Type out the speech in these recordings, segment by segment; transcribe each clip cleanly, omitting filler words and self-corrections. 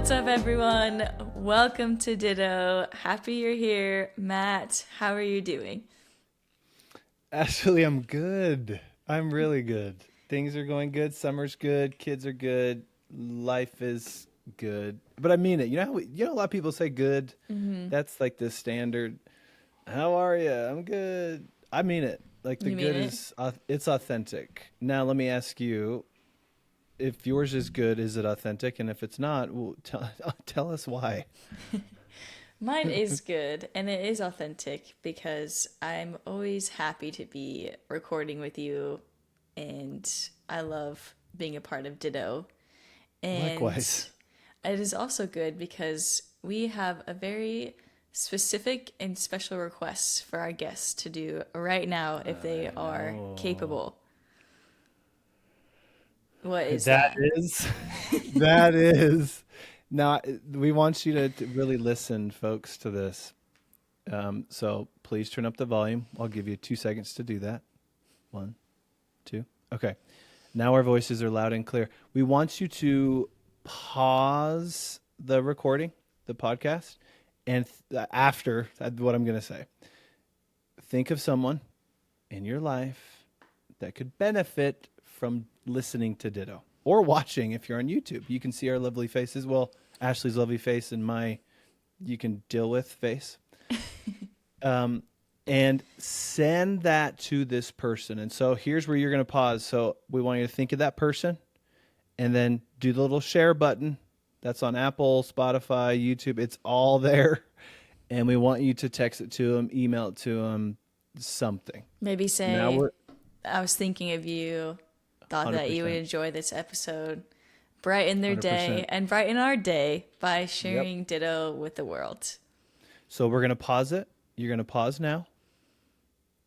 What's up, everyone? Welcome to Ditto. Happy you're here. Matt, how are you doing? Actually, I'm good. I'm really good. Things are going good. Summer's good. Kids are good. Life is good. But I mean it. A lot of people say good. That's like the standard. How are you? I'm good. I mean it. Like the You mean good it? is it's authentic. Now let me ask you, if yours is good, is it authentic? And if it's not, well, tell us why. Mine is good and it is authentic because I'm always happy to be recording with you and I love being a part of Ditto. And Likewise. it is also good because we have a very specific and special request for our guests to do right now if they I are know. capable. What is That that? is, that is. Now, we want you to really listen, folks, to this. So please turn up the volume. I'll give you 2 seconds to do that. One, two. Okay. Now our voices are loud and clear. We want you to pause the recording, the podcast, and after what I'm going to say, think of someone in your life that could benefit from listening to Ditto or watching if you're on YouTube. You can see our lovely faces. Well, Ashley's lovely face and my you can deal with face. Um, and send that to this person. And so here's where you're going to pause. So we want you to think of that person and then do the little share button. That's on Apple, Spotify, YouTube. It's all there. And we want you to text it to them, email it to them, something. Maybe Now say, we're I was thinking of you, thought that you would 100%. enjoy this episode, brighten their day, 100%. and brighten our day by Yep. sharing Ditto with the world. So we're going to pause it. You're going to pause now.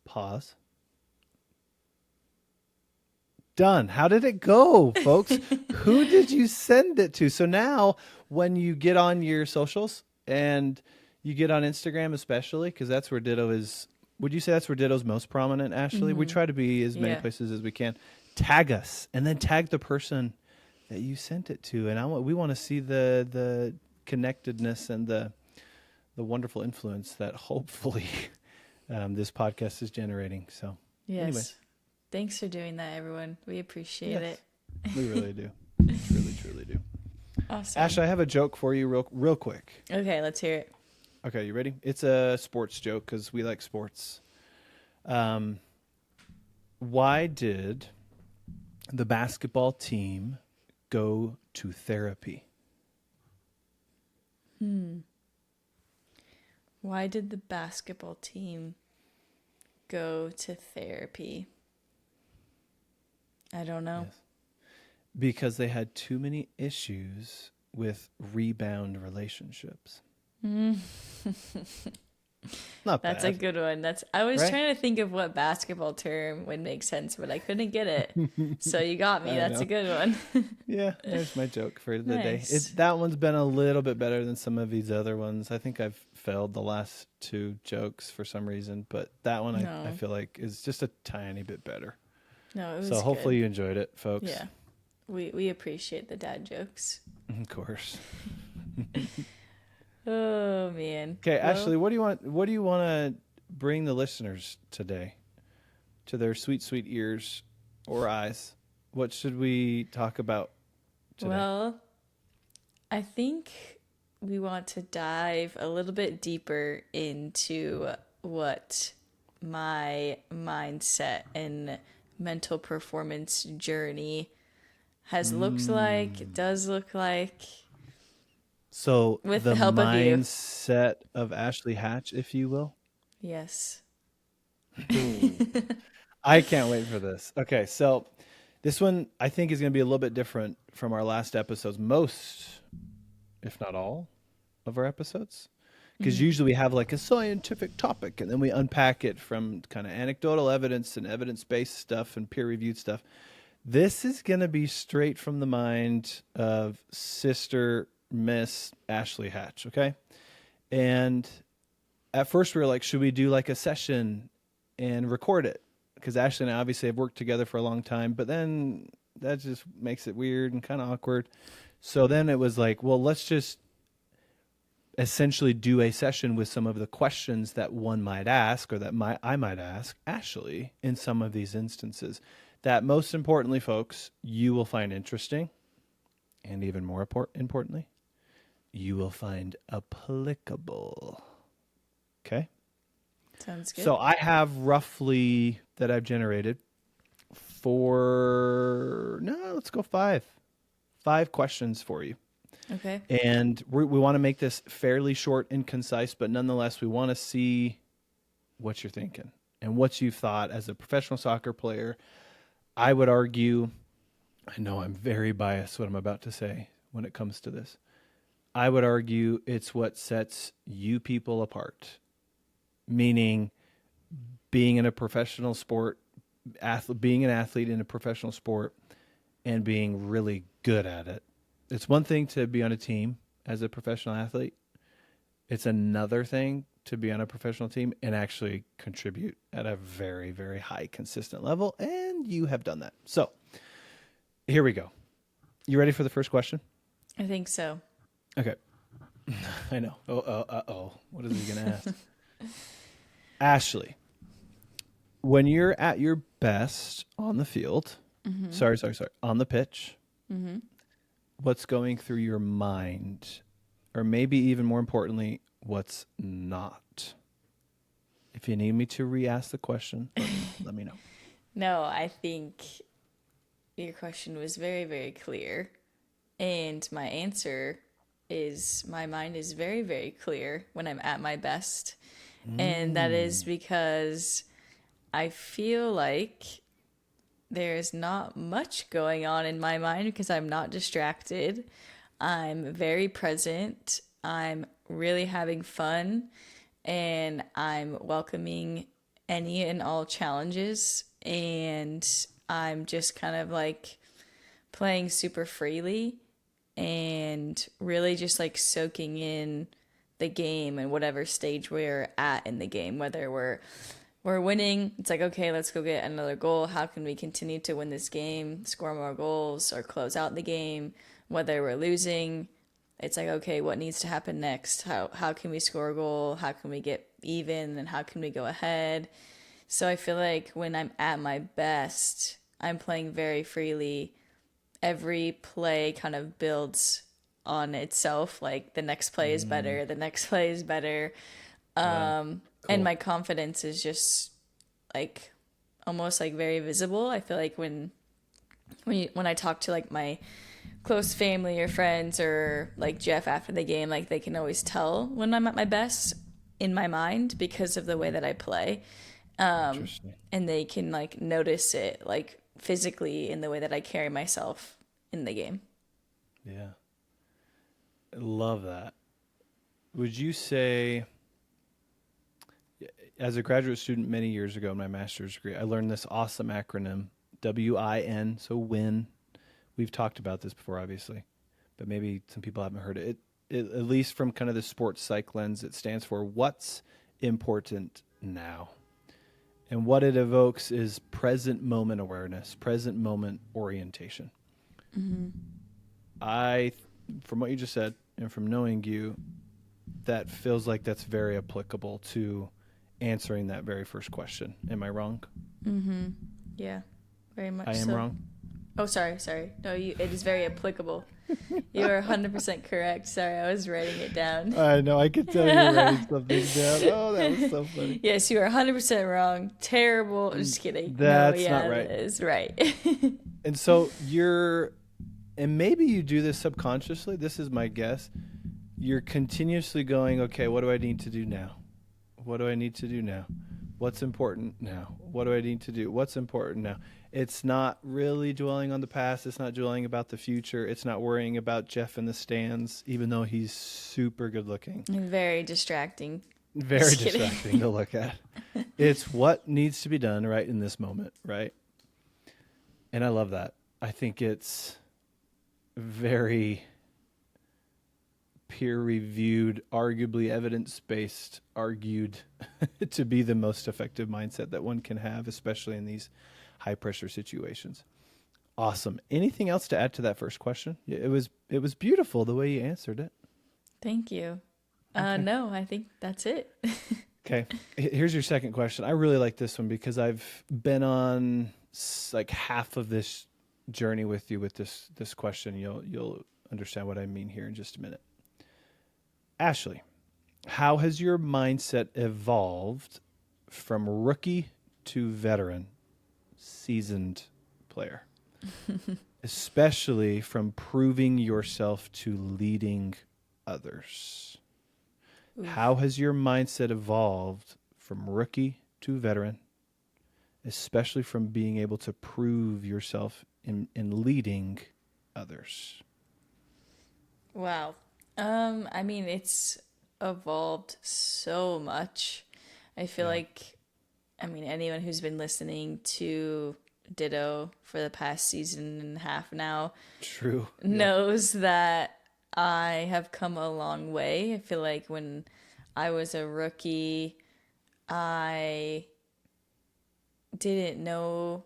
Pause. Done. How did it go, folks? Who did you send it to? So now when you get on your socials and you get on Instagram, especially, because that's where Ditto is. Would you say that's where Ditto's most prominent, Ashley? We try to be as many Yeah. places as we can. Tag us and then tag the person that you sent it to. And we want to see the connectedness and the wonderful influence that hopefully this podcast is generating. So, anyways, Yes. Thanks for doing that, everyone. We appreciate yes, it. we really do. Truly, truly do. Ash, Awesome. I have a joke for you real quick. Okay, let's hear it. Okay, you ready? It's a sports joke because we like sports. Um, why did the basketball team go to therapy? Why did the basketball team go to therapy? I don't know. Yes. Because they had too many issues with rebound relationships. Not That's a bad, good one. I was right? trying to think of what basketball term would make sense, but I couldn't get it. So you got me. I That's a know. good one. Yeah, there's my joke for the day. Nice. That one's been a little bit better than some of these other ones. I think I've failed the last two jokes for some reason, but that one I No. feel like is just a tiny bit better. No, it So was hopefully good. you enjoyed it, folks. Yeah. We appreciate the dad jokes. Of course. Oh man. Okay, Well, Ashley, what do you want to bring the listeners today to their sweet, sweet ears or eyes? What should we talk about today? well, I think we want to dive a little bit deeper into what my mindset and mental performance journey has looked like, does look like, So with the the help of you. mindset of Ashley Hatch, if you will. Yes. Ooh. I can't wait for this. Okay, so this one I think is going to be a little bit different from our last episodes. Most, if not all, of our episodes. Because usually we have like a scientific topic and then we unpack it from kind of anecdotal evidence and evidence based stuff and peer reviewed stuff. This is going to be straight from the mind of Sister Miss Ashley Hatch. Okay. And at first we were like, should we do like a session and record it? Because Ashley and I obviously have worked together for a long time, but then that just makes it weird and kind of awkward. So then it was like, well, let's just essentially do a session with some of the questions that one might ask, or that I might ask Ashley in some of these instances, that most importantly, folks, you will find interesting, and even more importantly, you will find applicable. Okay? Sounds good. So I have roughly, that I've generated, let's go five questions for you. Okay. And we want to make this fairly short and concise, but nonetheless, we want to see what you're thinking and what you've thought as a professional soccer player. I would argue, I know I'm very biased what I'm about to say when it comes to this. I would argue it's what sets you people apart, meaning being in a professional sport, being an athlete in a professional sport, and being really good at it. It's one thing to be on a team as a professional athlete. It's another thing to be on a professional team and actually contribute at a very, very high, consistent level. And you have done that. So here we go. You ready for the first question? I think so. Okay. I know. What is he going to ask? Ashley, when you're at your best on the field, sorry, on the pitch, what's going through your mind? Or maybe even more importantly, what's not? If you need me to re-ask the question, let me know. No, I think your question was very, very clear. And my answer is my mind is very, very clear when I'm at my best. And that is because I feel like there's not much going on in my mind because I'm not distracted. I'm very present. I'm really having fun. And I'm welcoming any and all challenges. And I'm just kind of like playing super freely and really just like soaking in the game and whatever stage we're at in the game, whether we're winning, it's like, okay, let's go get another goal. How can we continue to win this game, score more goals, or close out the game? Whether we're losing, it's like, okay, what needs to happen next? How can we score a goal? How can we get even? And how can we go ahead? So I feel like when I'm at my best, I'm playing very freely. Every play kind of builds on itself. Like the next play is better, the next play is better. Wow. And Cool. my confidence is just like almost like very visible. I feel like when I talk to like my close family or friends or like Jeff after the game, like they can always tell when I'm at my best in my mind because of the way that I play. Interesting. And they can like notice it like physically in the way that I carry myself in the game. Yeah. I love that. Would you say, as a graduate student many years ago in my master's degree, I learned this awesome acronym, WIN, so win. We've talked about this before, obviously, but maybe some people haven't heard it. At least from kind of the sports psych lens, it stands for what's important now. And what it evokes is present moment awareness, present moment orientation. From what you just said and from knowing you, that feels like that's very applicable to answering that very first question. Am I wrong? Yeah, very much I am so. wrong. Oh, sorry. No, it is very applicable. You are 100% correct. Sorry, I was writing it down. I know. I could tell you're writing something down. Oh, that was so funny. Yes, you are 100% wrong. Terrible. Just kidding. That's no, not yeah, right. that is right. And so and maybe you do this subconsciously. This is my guess. You're continuously going, okay, what do I need to do now? What do I need to do now? What's important now? What do I need to do? What's important now? It's not really dwelling on the past. It's not dwelling about the future. It's not worrying about Jeff in the stands, even though he's super good looking. Very distracting. Very Just kidding. distracting to look at. It's what needs to be done right in this moment, right? And I love that. I think it's very peer-reviewed, arguably evidence-based, argued to be the most effective mindset that one can have, especially in these high-pressure situations. Awesome. Anything else to add to that first question? It was beautiful the way you answered it. Thank you. Okay. No, I think that's it. Okay. Here's your second question. I really like this one because I've been on like half of this journey with you with this question. You'll understand what I mean here in just a minute. Ashley, how has your mindset evolved from rookie to veteran, seasoned player, especially from proving yourself to leading others? Oof. How has your mindset evolved from rookie to veteran, especially from being able to prove yourself in leading others? Wow. I mean, it's evolved so much. I feel Yeah, like, I mean, anyone who's been listening to Ditto for the past season and a half now true. Yep. knows that I have come a long way. I feel like when I was a rookie, I didn't know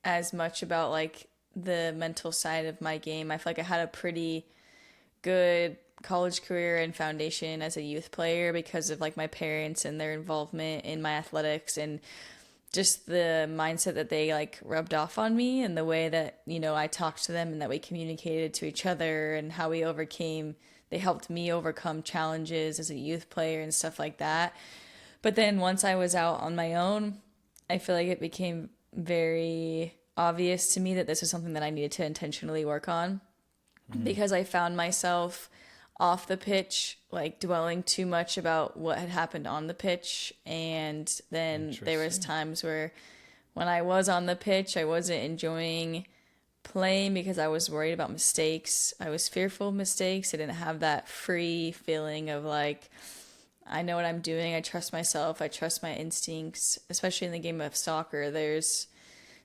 as much about like the mental side of my game. I feel like I had a pretty good college career and foundation as a youth player because of like my parents and their involvement in my athletics and just the mindset that they like rubbed off on me and the way that, I talked to them and that we communicated to each other and how they helped me overcome challenges as a youth player and stuff like that. But then once I was out on my own, I feel like it became very obvious to me that this is something that I needed to intentionally work on Mm, because I found myself off the pitch, like dwelling too much about what had happened on the pitch. And then there was interesting. times where when I was on the pitch, I wasn't enjoying playing because I was worried about mistakes. I was fearful of mistakes. I didn't have that free feeling of like, I know what I'm doing. I trust myself. I trust my instincts, especially in the game of soccer. There's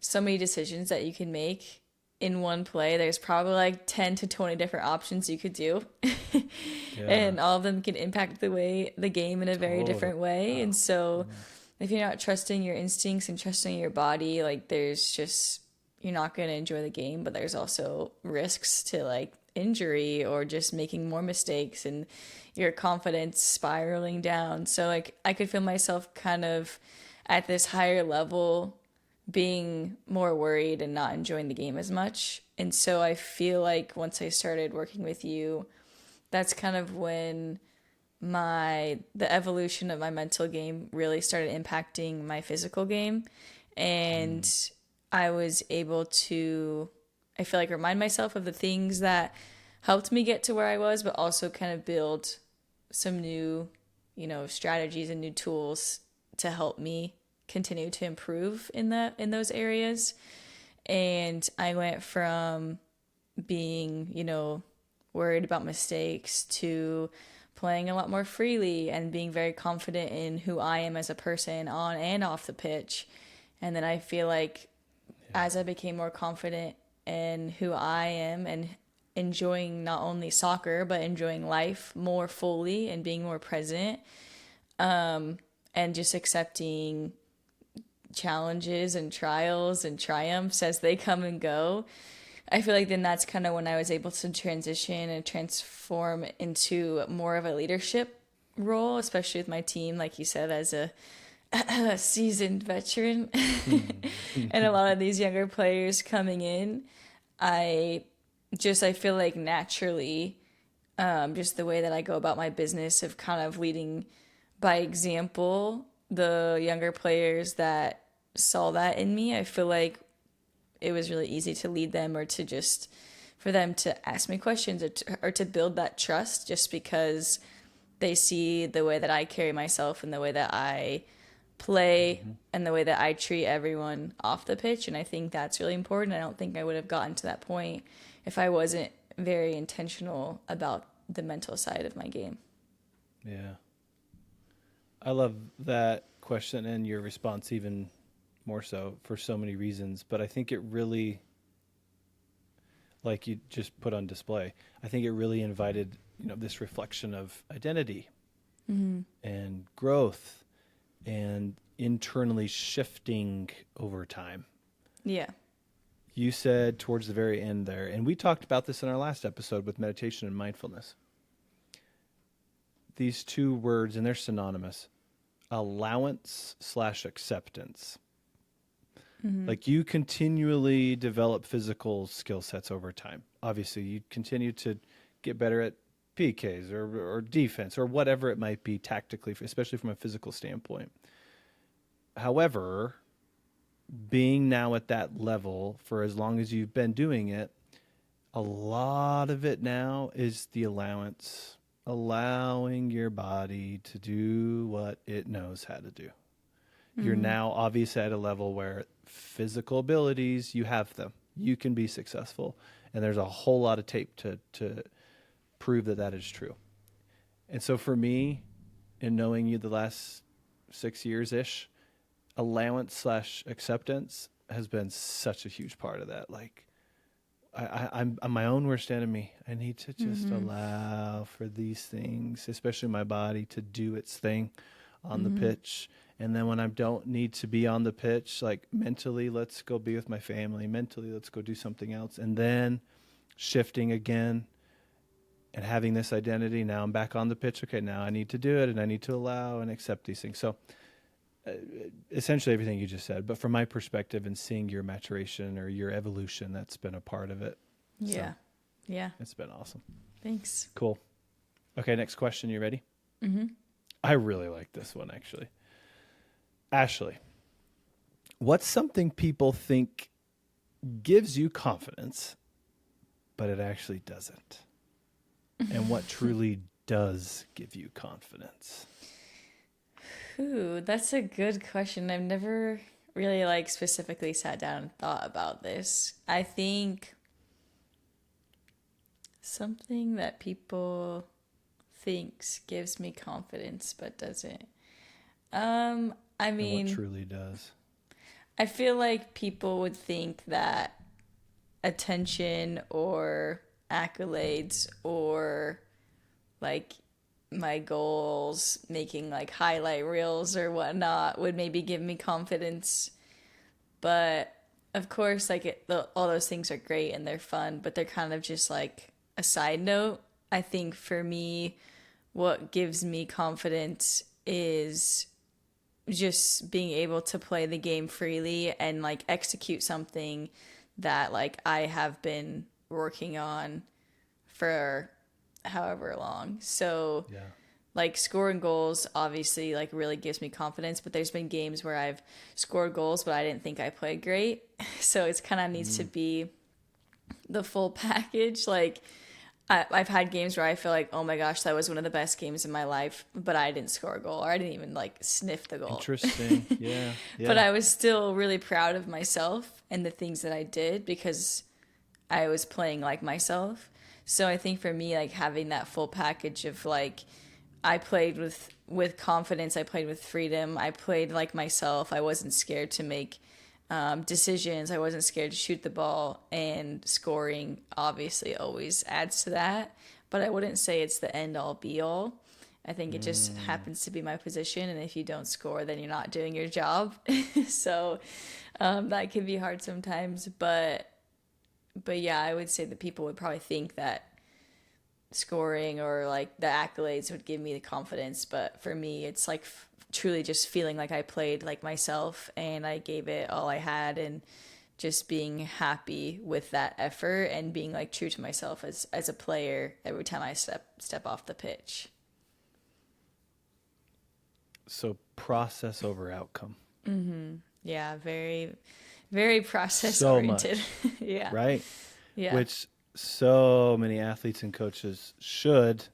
so many decisions that you can make in one play. There's probably like 10 to 20 different options you could do. Yeah, And all of them can impact the game in a very total. different way. Wow. And so Yeah. if you're not trusting your instincts and trusting your body, like you're not going to enjoy the game, but there's also risks to like injury or just making more mistakes and your confidence spiraling down. So like I could feel myself kind of at this higher level being more worried and not enjoying the game as much. And so I feel like once I started working with you, that's kind of when the evolution of my mental game really started impacting my physical game. And Mm, I was able to, I feel like, remind myself of the things that helped me get to where I was, but also kind of build some new, strategies and new tools to help me continue to improve in those areas. And I went from being, worried about mistakes to playing a lot more freely and being very confident in who I am as a person on and off the pitch. And then I feel like yeah. as I became more confident in who I am and enjoying not only soccer but enjoying life more fully and being more present, and just accepting challenges and trials and triumphs as they come and go. I feel like then that's kind of when I was able to transition and transform into more of a leadership role, especially with my team, like you said, as a seasoned veteran. And a lot of these younger players coming in, I I feel like naturally, just the way that I go about my business of kind of leading by example the younger players that saw that in me, I feel like it was really easy to lead them or to just for them to ask me questions or to build that trust just because they see the way that I carry myself and the way that I play Mhm. and the way that I treat everyone off the pitch. And I think that's really important. I don't think I would have gotten to that point if I wasn't very intentional about the mental side of my game. Yeah. I love that question and your response even more so for so many reasons, but I think it really, like you just put on display, I think it really invited, this reflection of identity and growth and internally shifting over time. Yeah. You said towards the very end there, and we talked about this in our last episode with meditation and mindfulness. These two words, and they're synonymous: allowance / acceptance. Like you continually develop physical skill sets over time. Obviously, you continue to get better at PKs or defense or whatever it might be tactically, especially from a physical standpoint. However, being now at that level for as long as you've been doing it, a lot of it now is the allowance, allowing your body to do what it knows how to do. You're now obviously at a level where physical abilities, you have them. You can be successful. And there's a whole lot of tape to prove that that is true. And so for me, in knowing you the last 6 years-ish, allowance / acceptance has been such a huge part of that. Like, I'm my own worst enemy. I need to just allow for these things, especially my body, to do its thing on the pitch. And then when I don't need to be on the pitch, like mentally, let's go be with my family. Mentally, let's go do something else. And then shifting again and having this identity. Now I'm back on the pitch. Okay, now I need to do it, and I need to allow and accept these things. So essentially everything you just said. But from my perspective and seeing your maturation or your evolution, that's been a part of it. Yeah. So Yeah. it's been awesome. Thanks. Cool. Okay, next question. You ready? I really like this one, actually. Ashley, what's something people think gives you confidence, but it actually doesn't? And what truly does give you confidence? Ooh, that's a good question. I've never really like specifically sat down and thought about this. I think something that people thinks gives me confidence but doesn't. I And mean, what truly does? I feel like people would think that attention or accolades or like my goals, making like highlight reels or whatnot would maybe give me confidence. But of course, like all those things are great and they're fun, but they're kind of just like a side note. I think for me, what gives me confidence is just being able to play the game freely and like execute something that like I have been working on for however long. So Yeah. like scoring goals obviously like really gives me confidence, but there's been games where I've scored goals but I didn't think I played great. So it's kind of needs to be the full package. Like I've had games where I feel like, oh my gosh, that was one of the best games in my life, but I didn't score a goal or I didn't even like sniff the goal. Interesting. Yeah. Yeah. But I was still really proud of myself and the things that I did because I was playing like myself. So I think for me, like having that full package of like, I played with confidence, I played with freedom, I played like myself, I wasn't scared to make decisions, I wasn't scared to shoot the ball, and scoring obviously always adds to that. But I wouldn't say it's the end all be all. I think it just happens to be my position, and if you don't score, then you're not doing your job. So that can be hard sometimes, but yeah, I would say that people would probably think that scoring or like the accolades would give me the confidence, but for me it's like truly just feeling like I played like myself and I gave it all I had, and just being happy with that effort and being like true to myself as a player every time I step off the pitch. So process over outcome. Yeah, very very process So oriented. much. Yeah. Right? Yeah. Which so many athletes and coaches should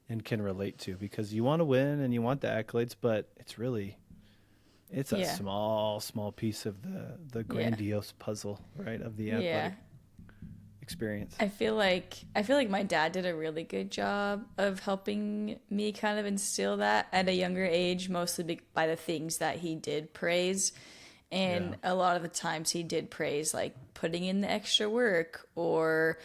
and can relate to, because you want to win and you want the accolades, but it's a Yeah. small piece of the grandiose puzzle, right, of the athletic experience. I feel like my dad did a really good job of helping me kind of instill that at a younger age, mostly by the things that he did praise. And a lot of the times he did praise like putting in the extra work or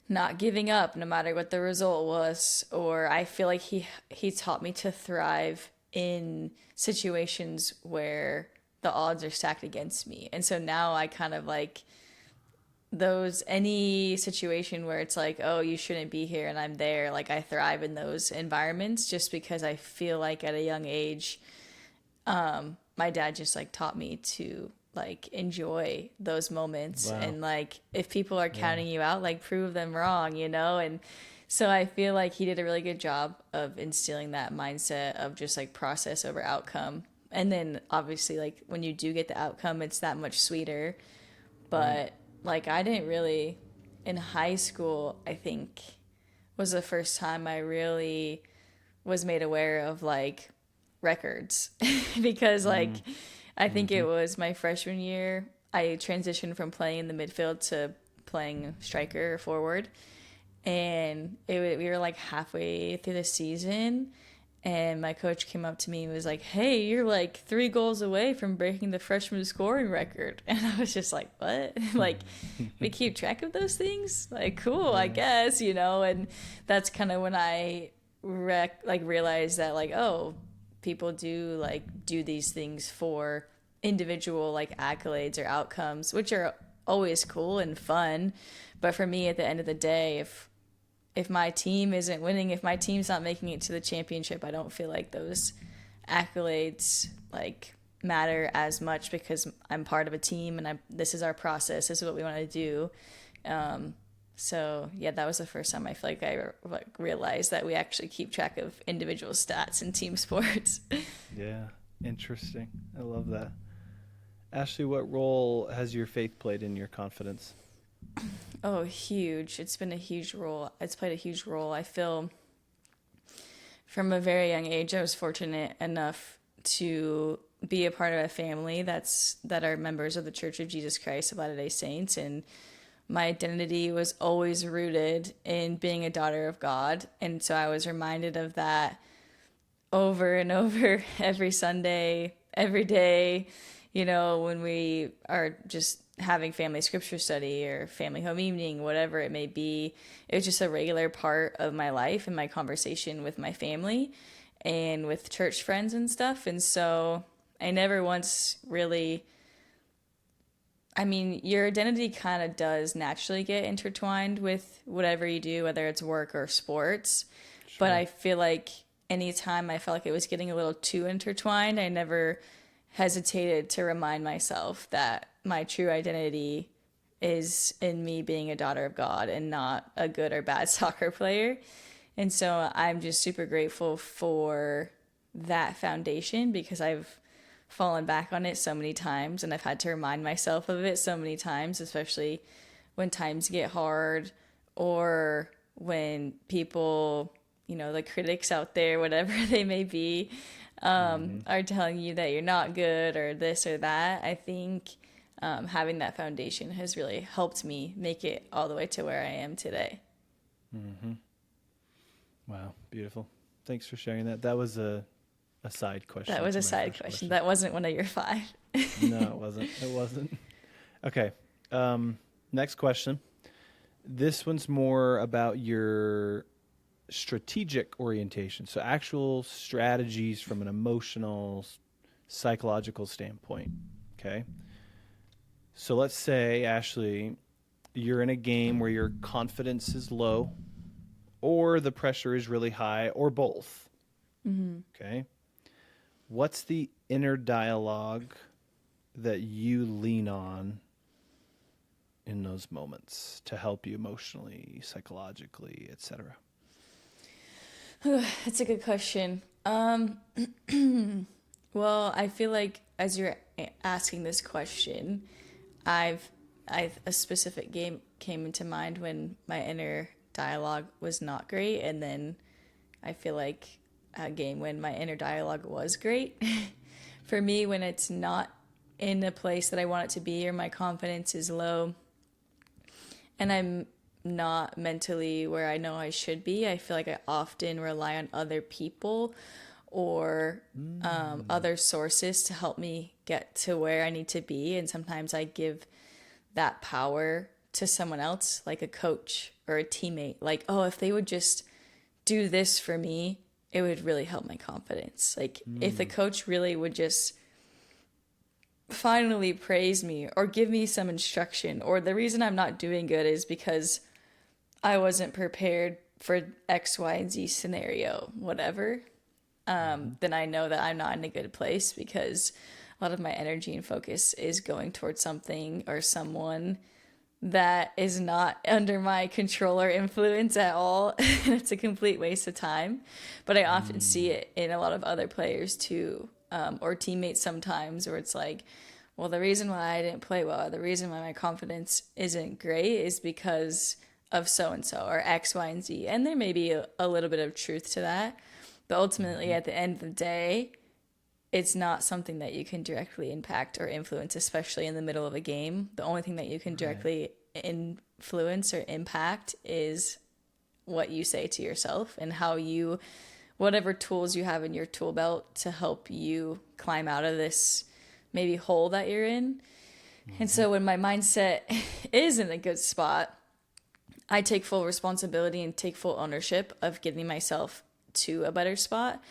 not giving up no matter what the result was. Or I feel like he taught me to thrive in situations where the odds are stacked against me. And so now I kind of like those any situation where it's like, oh, you shouldn't be here and I'm there, like I thrive in those environments just because I feel like at a young age, my dad just like taught me to like enjoy those moments, Wow. and like if people are Yeah. counting you out, like prove them wrong, you know? And so I feel like he did a really good job of instilling that mindset of just like process over outcome. And then obviously like when you do get the outcome, it's that much sweeter. Right. But like I didn't really, in high school, I think was the first time I really was made aware of like records because like Mm. I think it Mm-hmm. was my freshman year I transitioned from playing in the midfield to playing striker or forward, and we were like halfway through the season, and my coach came up to me and was like, hey, you're like 3 goals away from breaking the freshman scoring record. And I was just like, what? Like, we keep track of those things? Like, cool, I Yeah. guess, you know? And that's kind of when I realized that, like, oh, people do like do these things for individual like accolades or outcomes, which are always cool and fun. But for me, at the end of the day, if my team isn't winning, if my team's not making it to the championship, I don't feel like those accolades like matter as much because I'm part of a team and this is our process. This is what we want to do. So yeah, that was the first time I feel like I like realized that we actually keep track of individual stats in team sports. Yeah. Interesting. I love that. Ashley, what role has your faith played in your confidence? Oh, huge. It's been a huge role. It's played a huge role. I feel from a very young age, I was fortunate enough to be a part of a family that are members of the Church of Jesus Christ of Latter-day Saints, and my identity was always rooted in being a daughter of God. And so I was reminded of that over and over every Sunday, every day, you know, when we are just having family scripture study or family home evening, whatever it may be. It was just a regular part of my life and my conversation with my family and with church friends and stuff. And so I never once really, I mean, your identity kind of does naturally get intertwined with whatever you do, whether it's work or sports. But Sure. I feel like anytime I felt like it was getting a little too intertwined, I never hesitated to remind myself that my true identity is in me being a daughter of God and not a good or bad soccer player. And so I'm just super grateful for that foundation because I've fallen back on it so many times and I've had to remind myself of it so many times, especially when times get hard or when people, you know, the critics out there, whatever they may be, Mm-hmm. are telling you that you're not good or this or that. I think having that foundation has really helped me make it all the way to where I am today. Mm-hmm. Wow. Beautiful. Thanks for sharing that. That was a side That question was to a my side first question. question. That wasn't one of your five. No, it wasn't. It wasn't. Okay. Next question. This one's more about your strategic orientation. So actual strategies from an emotional, psychological standpoint. Okay. So let's say, Ashley, you're in a game where your confidence is low or the pressure is really high or both. Okay. What's the inner dialogue that you lean on in those moments to help you emotionally, psychologically, etc.? That's a good question. Well, I feel like as you're asking this question, I've, a specific game came into mind when my inner dialogue was not great, and then I feel like a game when my inner dialogue was great. For me, when it's not in a place that I want it to be or my confidence is low and I'm not mentally where I know I should be, I feel like I often rely on other people or Mm. other sources to help me get to where I need to be. And sometimes I give that power to someone else, like a coach or a teammate. Like, oh, if they would just do this for me, it would really help my confidence. Like, if the Mm. coach really would just finally praise me or give me some instruction, or the reason I'm not doing good is because I wasn't prepared for X, Y, and Z scenario, whatever, Mm-hmm. then I know that I'm not in a good place because a lot of my energy and focus is going towards something or someone that is not under my control or influence at all. It's a complete waste of time. But I often see it in a lot of other players too, or teammates sometimes, where it's like, well, the reason why I didn't play well, the reason why my confidence isn't great is because of so and so or X, Y, and Z. And there may be a little bit of truth to that. But ultimately, Mm-hmm. at the end of the day, it's not something that you can directly impact or influence, especially in the middle of a game. The only thing that you can Right. directly influence or impact is what you say to yourself and how you, whatever tools you have in your tool belt to help you climb out of this maybe hole that you're in. And Mm-hmm. so when my mindset is in a good spot, I take full responsibility and take full ownership of getting myself to a better spot.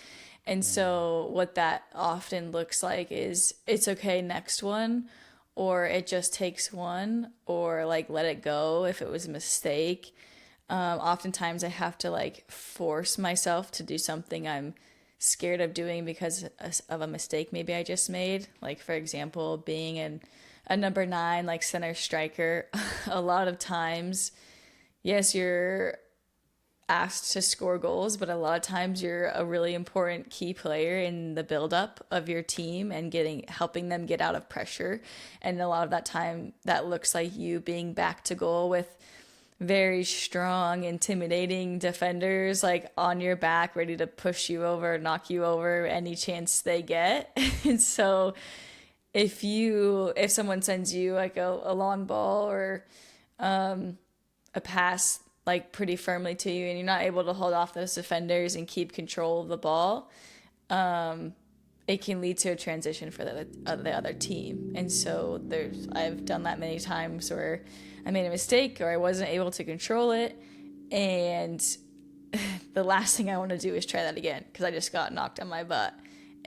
And so what that often looks like is it's okay, next one, or it just takes one, or like let it go if it was a mistake. Oftentimes I have to like force myself to do something I'm scared of doing because of a mistake maybe I just made. Like for example, being a number 9 like center striker, a lot of times, yes, you're asked to score goals, but a lot of times you're a really important key player in the buildup of your team and helping them get out of pressure. And a lot of that time that looks like you being back to goal with very strong, intimidating defenders like on your back, ready to push you over, knock you over any chance they get. And so if someone sends you like a long ball or a pass like pretty firmly to you and you're not able to hold off those defenders and keep control of the ball, it can lead to a transition for the other team. And so I've done that many times where I made a mistake or I wasn't able to control it, and the last thing I want to do is try that again because I just got knocked on my butt.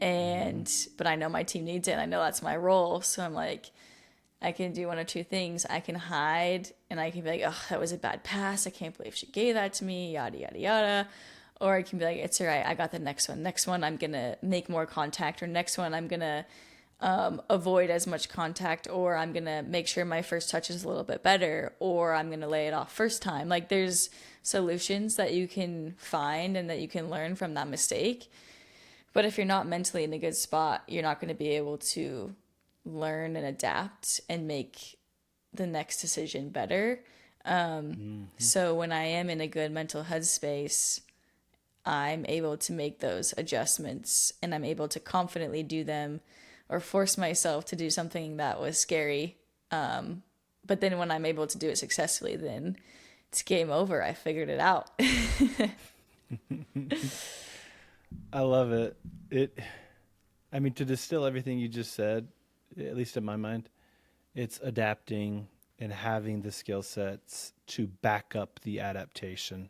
Mm-hmm. But I know my team needs it and I know that's my role, so I'm like, I can do one of two things. I can hide and I can be like, oh, that was a bad pass. I can't believe she gave that to me, yada, yada, yada. Or I can be like, it's all right. I got the next one. Next one, I'm going to make more contact. Or next one, I'm going to avoid as much contact. Or I'm going to make sure my first touch is a little bit better. Or I'm going to lay it off first time. Like there's solutions that you can find and that you can learn from that mistake. But if you're not mentally in a good spot, you're not going to be able to learn and adapt and make the next decision better. Mm-hmm. So when I am in a good mental headspace, I'm able to make those adjustments and I'm able to confidently do them or force myself to do something that was scary. But then when I'm able to do it successfully, then it's game over. I figured it out. I love it. I mean, to distill everything you just said, at least in my mind, it's adapting and having the skill sets to back up the adaptation.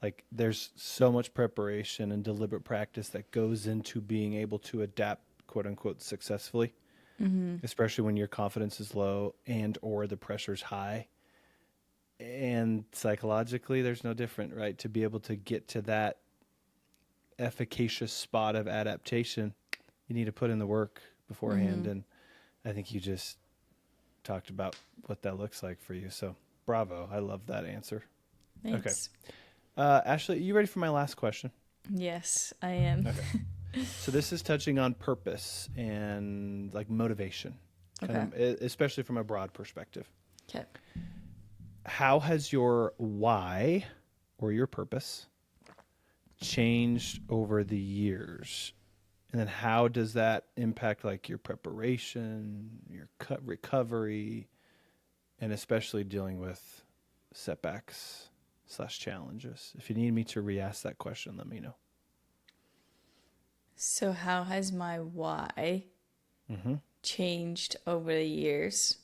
Like, there's so much preparation and deliberate practice that goes into being able to adapt, quote unquote, successfully, especially when your confidence is low and or the pressure's high. And psychologically, there's no different, right? To be able to get to that efficacious spot of adaptation, you need to put in the work beforehand. And I think you just talked about what that looks like for you. So bravo. I love that answer. Okay. Thanks. Ashley, you ready for my last question? Yes, I am. Okay. So this is touching on purpose and like motivation, Okay. especially from a broad perspective. Okay. How has your why or your purpose changed over the years? And then how does that impact like your preparation, your recovery, and especially dealing with setbacks/challenges? If you need me to re-ask that question, let me know. So, how has my why Mm-hmm. changed over the years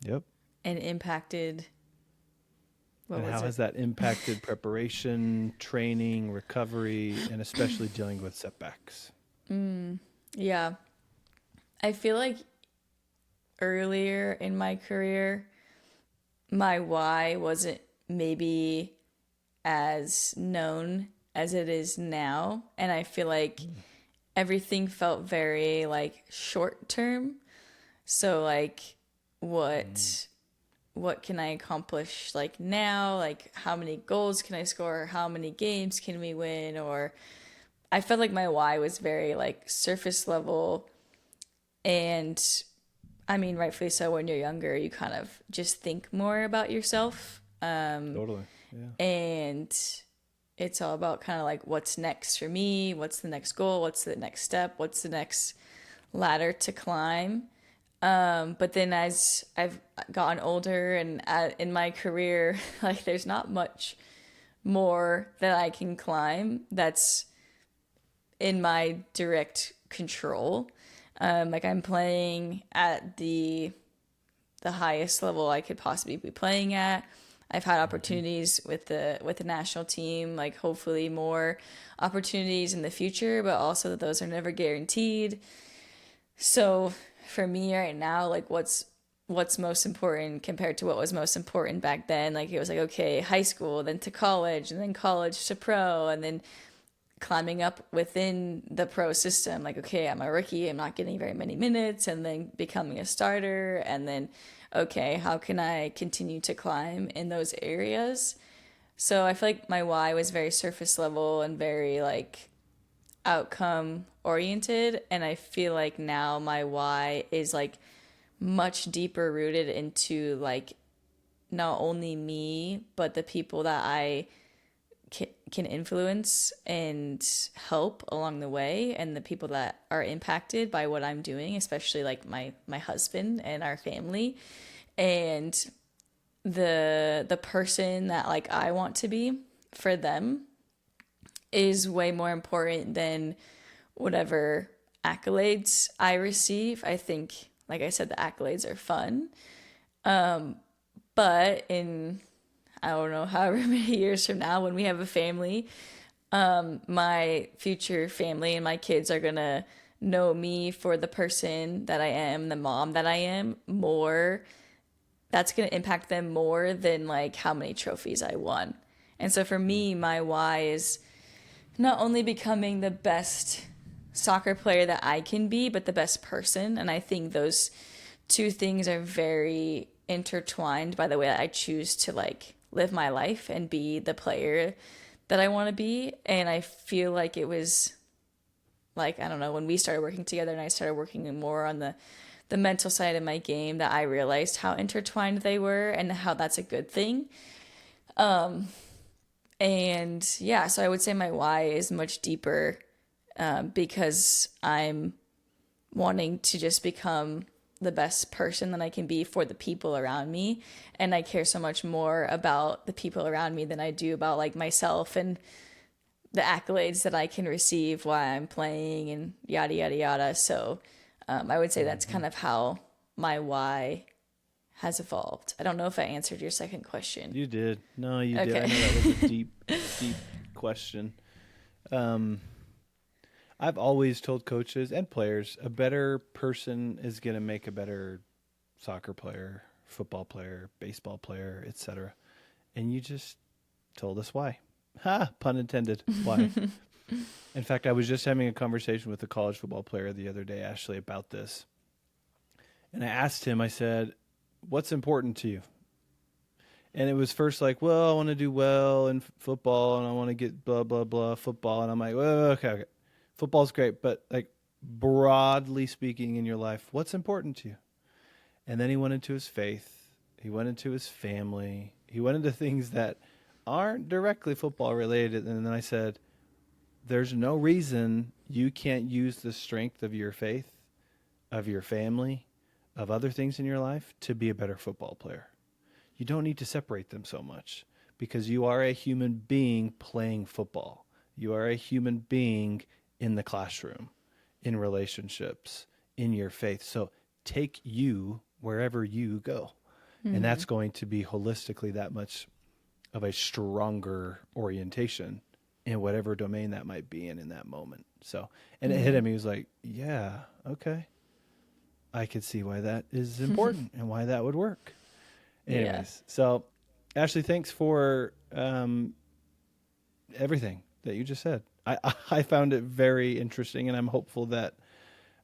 Yep. and impacted what And was how it? has that impacted preparation, training, recovery, and especially dealing with setbacks? Yeah. I feel like earlier in my career, my why wasn't maybe as known as it is now. And I feel like everything felt very like short term. So like what what can I accomplish like now? Like how many goals can I score? How many games can we win? Or I felt like my why was very like surface level. And I mean, rightfully so, when you're younger, you kind of just think more about yourself. Totally. Yeah. And it's all about kind of like what's next for me, what's the next goal, what's the next step, what's the next ladder to climb. But then as I've gotten older and in my career, like there's not much more that I can climb that's in my direct control. Like I'm playing at the highest level I could possibly be playing at. I've had opportunities with the national team, like hopefully more opportunities in the future, but also those are never guaranteed. So for me right now, like what's most important compared to what was most important back then, like it was like okay, high school, then to college, and then college to pro, and then climbing up within the pro system, like okay, I'm a rookie, I'm not getting very many minutes, and then becoming a starter, and then okay, how can I continue to climb in those areas? So I feel like my why was very surface level and very like outcome oriented, and I feel like now my why is like much deeper rooted into like not only me but the people that I can influence and help along the way, and the people that are impacted by what I'm doing, especially like my husband and our family, and the person that like I want to be for them is way more important than whatever accolades I receive. I think, like I said, the accolades are fun, but in I don't know, however many years from now, when we have a family, my future family and my kids are gonna know me for the person that I am, the mom that I am, more. That's gonna impact them more than like how many trophies I won. And so for me, my why is not only becoming the best soccer player that I can be, but the best person. And I think those two things are very intertwined by the way I choose to like live my life and be the player that I want to be. And I feel like it was like, I don't know, when we started working together and I started working more on the mental side of my game, that I realized how intertwined they were and how that's a good thing. And yeah, so I would say my why is much deeper, because I'm wanting to just become the best person that I can be for the people around me. And I care so much more about the people around me than I do about like myself and the accolades that I can receive while I'm playing and yada, yada, yada. So I would say that's kind of how my why has evolved. I don't know if I answered your second question. You did. No, you did. I Okay. know that was a deep question. Um, I've always told coaches and players a better person is going to make a better soccer player, football player, baseball player, etc. And you just told us why. Ha, pun intended. Why? In fact, I was just having a conversation with a college football player the other day, Ashley, about this. And I asked him, I said, what's important to you? And it was first like, well, I want to do well in football and I want to get blah, blah, blah football. And I'm like, well, okay. Football's great. But like broadly speaking in your life, what's important to you? And then he went into his faith. He went into his family. He went into things that aren't directly football related. And then I said, there's no reason you can't use the strength of your faith, of your family, of other things in your life to be a better football player. You don't need to separate them so much because you are a human being playing football. You are a human being in the classroom, in relationships, in your faith. So take you wherever you go. Mm-hmm. And that's going to be holistically that much of a stronger orientation in whatever domain that might be in that moment. So, and it hit him. He was like, yeah, okay. I could see why that is important and why that would work. Yeah. Anyways, so Ashley, thanks for everything that you just said. I found it very interesting, and I'm hopeful that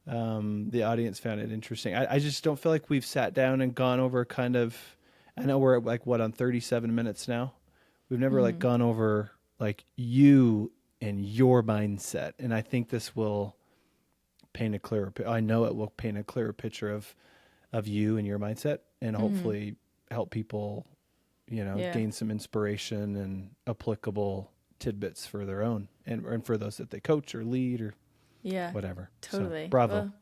the audience found it interesting. I just don't feel like we've sat down and gone over kind of, I know we're like, what, on 37 minutes now? We've never like gone over like you and your mindset. And I think this will paint a clearer, I know it will paint a clearer picture of you and your mindset, and hopefully help people, gain some inspiration and applicable tidbits for their own and for those that they coach or lead or whatever. Totally. So, bravo. Well,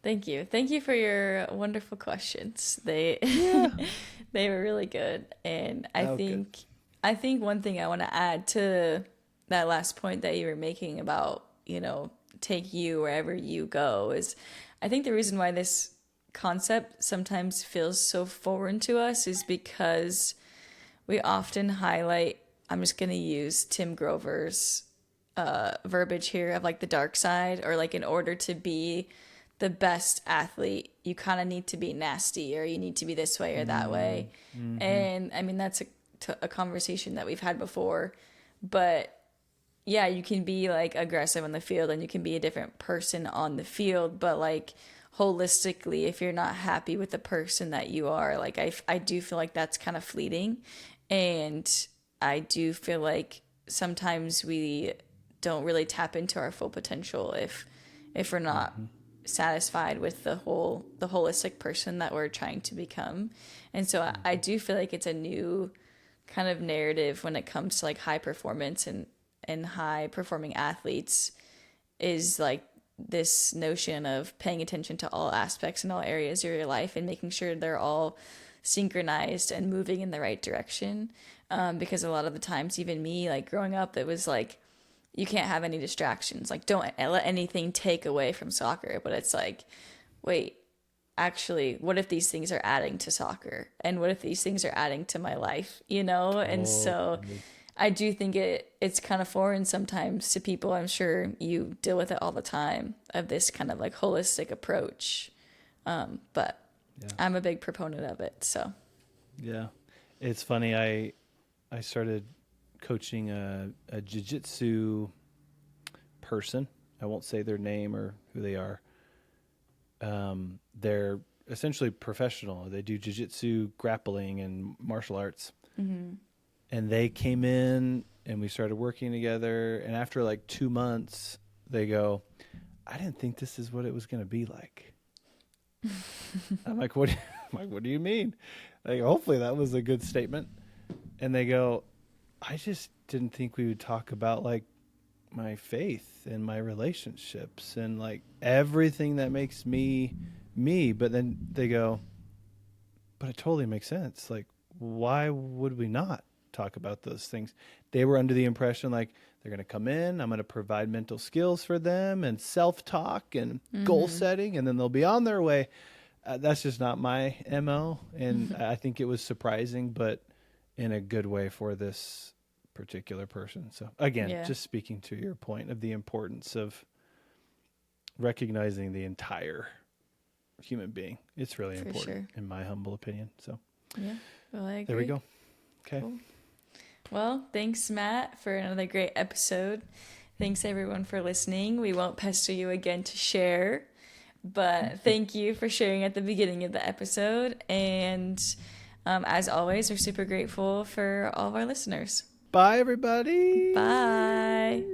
thank you for your wonderful questions. They they were really good. And I think one thing I want to add to that last point that you were making about, take you wherever you go is, I think the reason why this concept sometimes feels so foreign to us is because we often highlight, I'm just going to use Tim Grover's verbiage here of like the dark side, or like in order to be the best athlete, you kind of need to be nasty, or you need to be this way or that way. And I mean, that's a conversation that we've had before, but yeah, you can be like aggressive on the field and you can be a different person on the field, but like holistically, if you're not happy with the person that you are, like I do feel like that's kind of fleeting. And I do feel like sometimes we don't really tap into our full potential if we're not satisfied with the holistic person that we're trying to become. And so I do feel like it's a new kind of narrative when it comes to like high performance and high performing athletes, is like this notion of paying attention to all aspects and all areas of your life and making sure they're all synchronized and moving in the right direction. Because a lot of the times, even me, like growing up, it was like, you can't have any distractions. Like, don't let anything take away from soccer. But it's like, wait, actually, what if these things are adding to soccer? And what if these things are adding to my life, And so I do think it's kind of foreign sometimes to people. I'm sure you deal with it all the time, of this kind of like holistic approach. But I'm a big proponent of it. So yeah, it's funny. I started coaching a jiu-jitsu person. I won't say their name or who they are. They're essentially professional. They do jiu-jitsu, grappling, and martial arts. And they came in and we started working together. And after like 2 months, they go, I didn't think this is what it was going to be like. I'm like, what do you mean? Like, hopefully that was a good statement. And they go, I just didn't think we would talk about like my faith and my relationships and like everything that makes me me. But then they go, but it totally makes sense. Like, why would we not talk about those things? They were under the impression like they're going to come in, I'm going to provide mental skills for them and self-talk and goal setting, and then they'll be on their way. That's just not my MO. And I think it was surprising, but in a good way for this particular person. So again, just speaking to your point of the importance of recognizing the entire human being. It's really important in my humble opinion. So yeah, well, I agree. There we go. Okay. Cool. Well, thanks, Matt, for another great episode. Thanks, everyone, for listening. We won't pester you again to share, but thank you for sharing at the beginning of the episode. And as always, we're super grateful for all of our listeners. Bye, everybody. Bye.